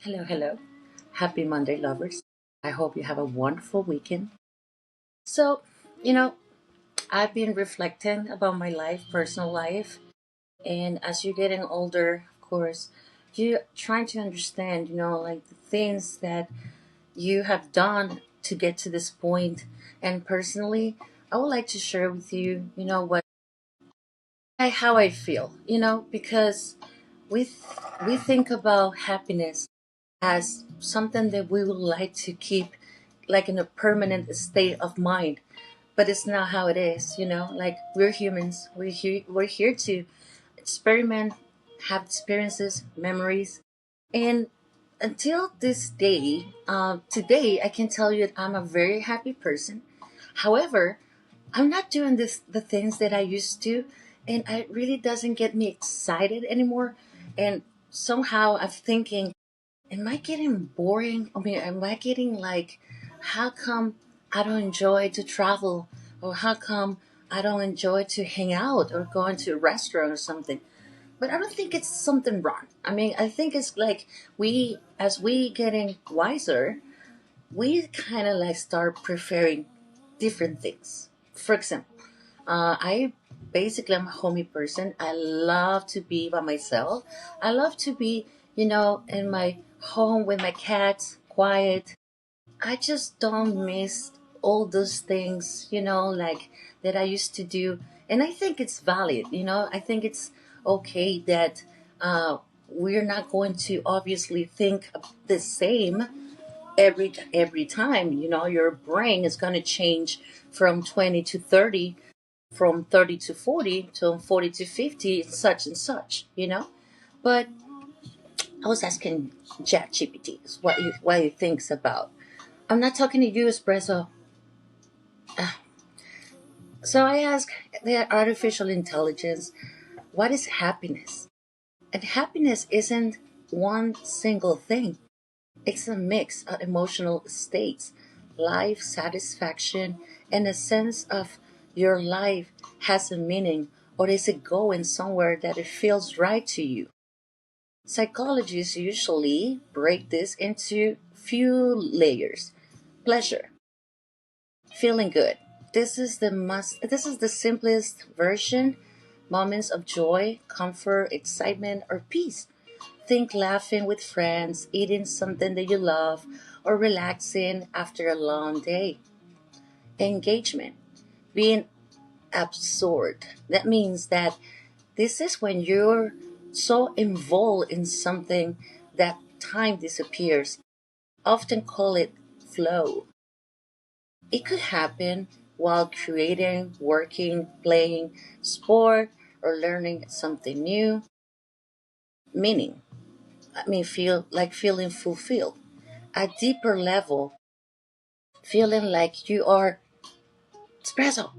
Hello, hello. Happy Monday, lovers. I hope you have a wonderful weekend. So, you know, I've been reflecting about my life, personal life, and as you're getting older, of course, you're trying to understand, like the things that you have done to get to this point. And personally, I would like to share with you, how I feel, because we we think about happiness as something that we would like to keep like in a permanent state of mind, but it's not how it is. Like we're humans, we're here to experiment, have experiences, memories. And until this day, today I can tell you that I'm a very happy person. However, I'm not doing the things that I used to, and it really doesn't get me excited anymore. And somehow I'm thinking, am I getting boring? I mean, am I getting like, how come I don't enjoy to travel? Or how come I don't enjoy to hang out or go into a restaurant or something? But I don't think it's something wrong. I mean, I think it's like as we getting wiser, we kind of like start preferring different things. For example, I basically am a homey person. I love to be by myself. I love to be, in my home with my cats, quiet. I just don't miss all those things, like that I used to do. And I think it's valid, I think it's okay that we're not going to obviously think the same every time. Your brain is going to change from 20 to 30, from 30 to 40, to 40 to 50, such and such, But I was asking ChatGPT what he thinks about. I'm not talking to you, Espresso. So I asked the artificial intelligence, what is happiness? And happiness isn't one single thing. It's a mix of emotional states, life satisfaction, and a sense of your life has a meaning, or is it going somewhere that it feels right to you? Psychologists usually break this into few layers. Pleasure, feeling good. This is the simplest version. Moments of joy, comfort, excitement, or peace. Think laughing with friends, eating something that you love, or relaxing after a long day. Engagement, being absorbed. That means that this is when you're so involved in something that time disappears. Often call it flow. It could happen while creating, working, playing, sport, or learning something new. Meaning, feeling fulfilled. A deeper level, feeling like you are espresso,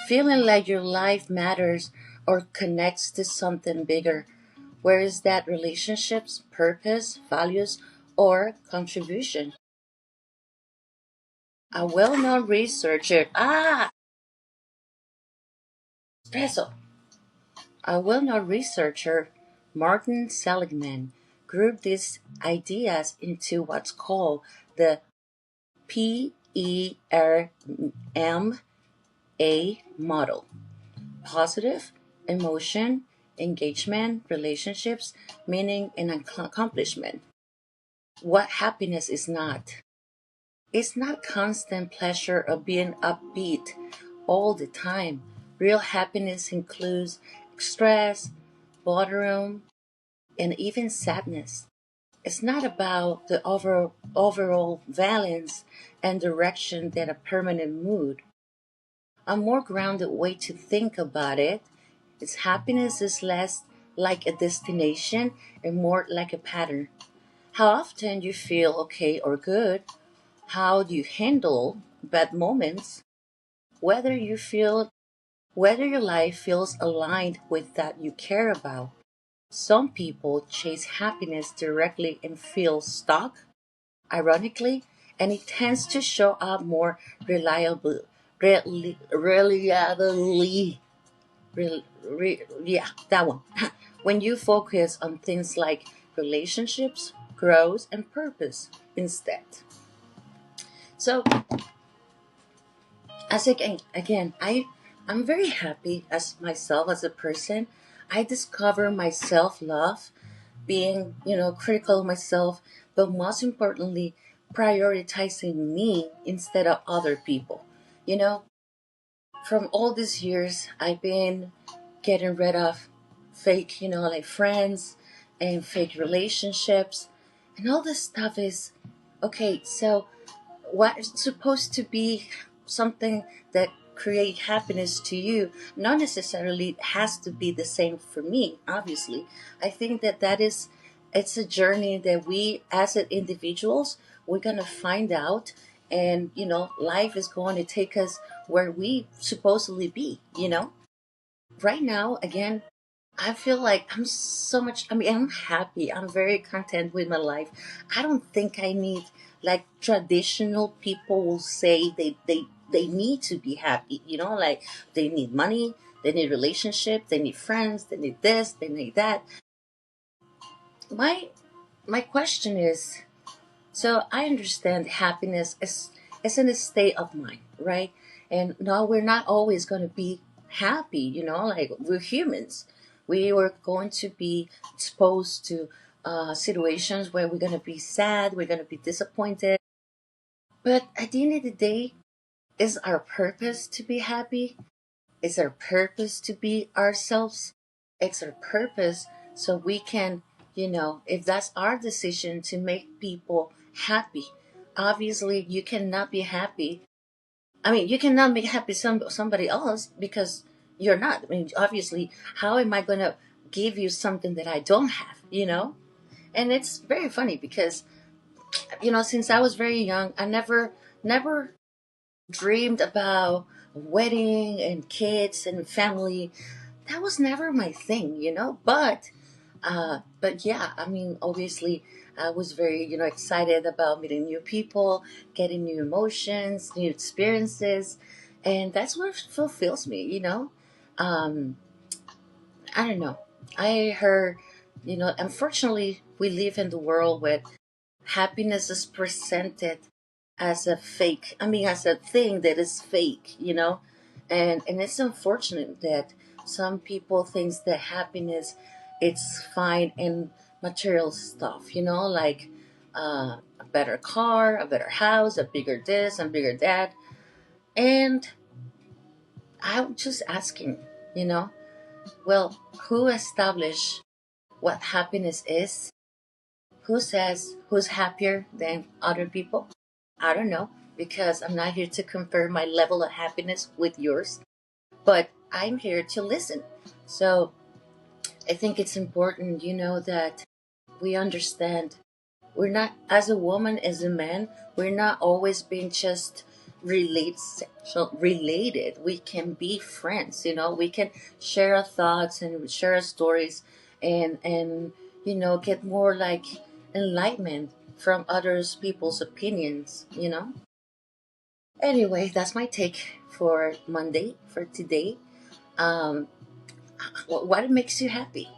feeling like your life matters or connects to something bigger. Where is that relationships, purpose, values, or contribution? A well-known researcher, espresso. A well-known researcher, Martin Seligman, grouped these ideas into what's called the PERM model: positive, emotion, engagement, relationships, meaning, and accomplishment. What happiness is not. It's not constant pleasure of being upbeat all the time. Real happiness includes stress, boredom, and even sadness. It's not about the overall balance and direction that a permanent mood. A more grounded way to think about it is happiness is less like a destination and more like a pattern. How often you feel okay or good, how you handle bad moments, whether you feel whether your life feels aligned with that you care about. Some people chase happiness directly and feel stuck, ironically, and it tends to show up more reliably. Yeah, that one. When you focus on things like relationships, growth, and purpose instead. So, as again, I'm very happy as myself as a person. I discover my self love, being critical of myself, but most importantly, prioritizing me instead of other people. You know, from all these years, I've been getting rid of fake, like friends and fake relationships, and all this stuff is okay. So what's supposed to be something that create happiness to you not necessarily has to be the same for me, obviously. I think that is, it's a journey that we as individuals, we're going to find out. And life is going to take us where we supposedly be. Right now, again, I feel like I'm so much, I mean, I'm happy. I'm very content with my life. I don't think I need, like traditional people will say they need to be happy, like they need money, they need relationship, they need friends, they need this, they need that. My question is, so I understand happiness is in a state of mind, right? And no, we're not always going to be happy, like we're humans. We are going to be exposed to situations where we're going to be sad, we're going to be disappointed. But at the end of the day, is our purpose to be happy? Is our purpose to be ourselves? It's our purpose so we can, if that's our decision to make people happy. Obviously, you cannot be happy. I mean, you cannot make happy somebody else because you're not. I mean, obviously, how am I going to give you something that I don't have? And it's very funny because, since I was very young, I never dreamed about wedding and kids and family. That was never my thing. But yeah, I mean, obviously, I was very excited about meeting new people, getting new emotions, new experiences, and that's what fulfills me. um I don't know. I heard, unfortunately, we live in the world where happiness is presented as a fake, I mean, as a thing that is fake. And it's unfortunate that some people thinks that happiness it's fine in material stuff, like a better car, a better house, a bigger this and bigger that. And I'm just asking, you know well, who established what happiness is? Who says who's happier than other people? I don't know, because I'm not here to compare my level of happiness with yours, but I'm here to listen. So I think it's important, that we understand we're not, as a woman, as a man, we're not always being just related. We can be friends. We can share our thoughts and share our stories, and get more like enlightenment from others people's opinions. Anyway, that's my take for Monday, for today. um what makes you happy?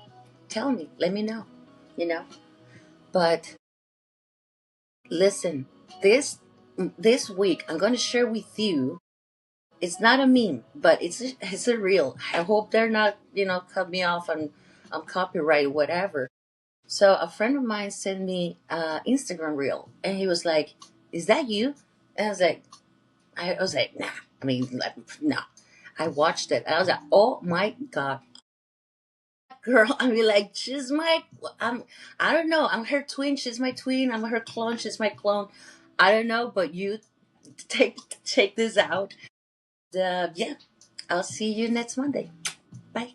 Tell me, let me know. you know but listen, this week I'm going to share with you. It's not a meme, but it's a real. I hope they're not cut me off on copyright or whatever. So a friend of mine sent me Instagram reel, and he was like, "Is that you?" And I was like, "Nah." I mean, like, no. I watched it. I was like, "Oh my god, girl!" I mean, like, she's my. I don't know. I'm her twin. She's my twin. I'm her clone. She's my clone. I don't know, but you take this out. Yeah, I'll see you next Monday. Bye.